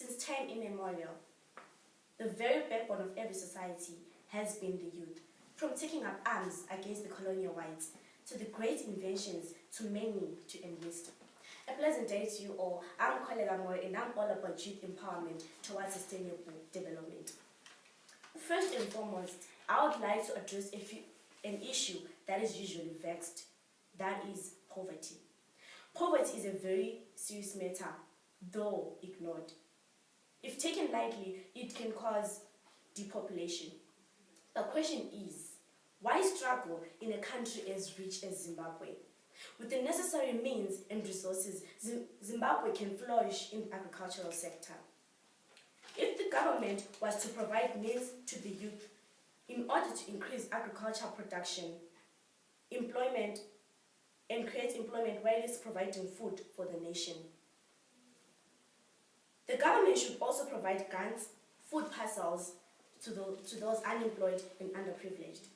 Since time immemorial, the very backbone of every society has been the youth, from taking up arms against the colonial whites to the great inventions to many to enlist. A pleasant day to you all. I'm Kholeka Moyo and I'm all about youth empowerment towards sustainable development. First and foremost, I would like to address an issue that is usually vexed, that is poverty. Poverty is a very serious matter, though ignored. If taken lightly, it can cause depopulation. The question is, why struggle in a country as rich as Zimbabwe? With the necessary means and resources, Zimbabwe can flourish in the agricultural sector. If the government was to provide means to the youth in order to increase agricultural production, employment, and create employment while it's providing food for the nation. The government should also provide grants, food parcels to those unemployed and underprivileged.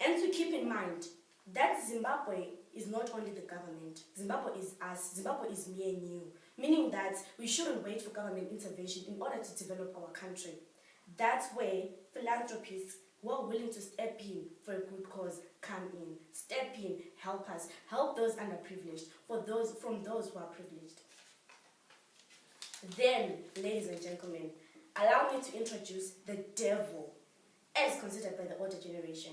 And to keep in mind that Zimbabwe is not only the government, Zimbabwe is us, Zimbabwe is me and you, meaning that we shouldn't wait for government intervention in order to develop our country. That's where philanthropists who are willing to step in for a good cause come in. Step in, help us, help those underprivileged, from those who are privileged. Then, ladies and gentlemen, allow me to introduce the devil, as considered by the older generation.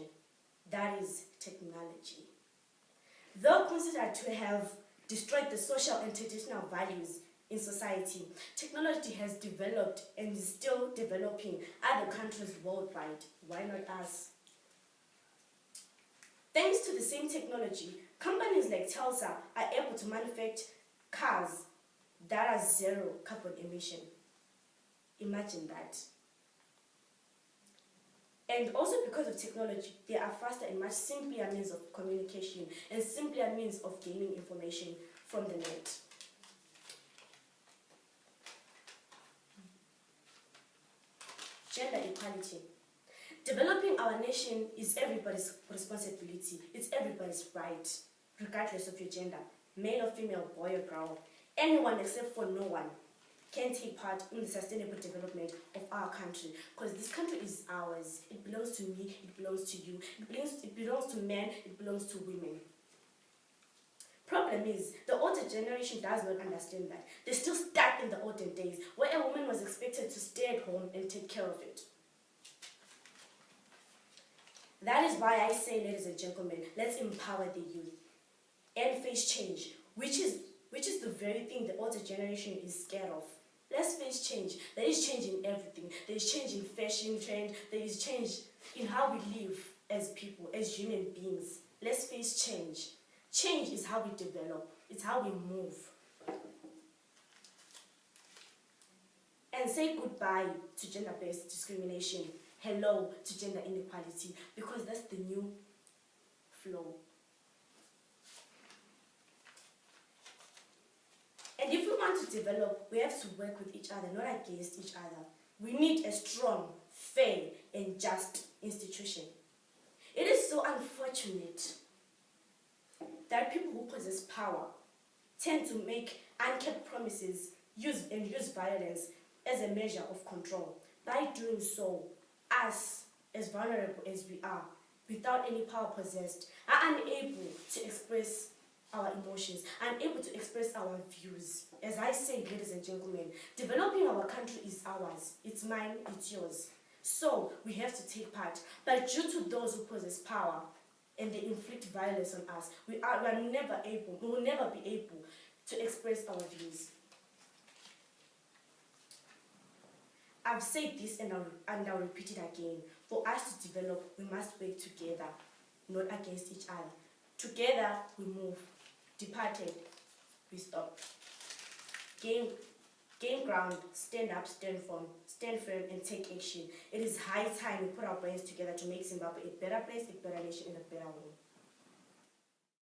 That is technology. Though considered to have destroyed the social and traditional values in society, technology has developed and is still developing other countries worldwide. Why not us? Thanks to the same technology, companies like Telsa are able to manufacture cars that are zero carbon emission. Imagine that. And also because of technology, they are faster and much simpler means of communication and simpler means of gaining information from the net. Gender equality. Developing our nation is everybody's responsibility. It's everybody's right, regardless of your gender, male or female, boy or girl. Anyone except for no one can take part in the sustainable development of our country, because this country is ours. It belongs to me, it belongs to you, it belongs to men, it belongs to women. Problem is, the older generation does not understand that. They're still stuck in the olden days, where a woman was expected to stay at home and take care of it. That is why I say, ladies and gentlemen, let's empower the youth and face change, which is the very thing the older generation is scared of. Let's face change. There is change in everything. There is change in fashion trend. There is change in how we live as people, as human beings. Let's face change. Change is how we develop. It's how we move. And say goodbye to gender-based discrimination. Hello to gender inequality, because that's the new flow. And if we want to develop, we have to work with each other, not against each other. We need a strong, fair, and just institution. It is so unfortunate that people who possess power tend to make unkept promises and use violence as a measure of control. By doing so, us, as vulnerable as we are, without any power possessed, are unable to express our emotions, unable to express our views. As I say, ladies and gentlemen, developing our country is ours. It's mine, it's yours. So we have to take part. But due to those who possess power and they inflict violence on us, we will never be able to express our views. I've said this and I'll repeat it again. For us to develop, we must work together, not against each other. Together, we move. Departed, we stop. Gain ground, stand up, stand firm, and take action. It is high time we put our brains together to make Zimbabwe a better place, a better nation, and a better world.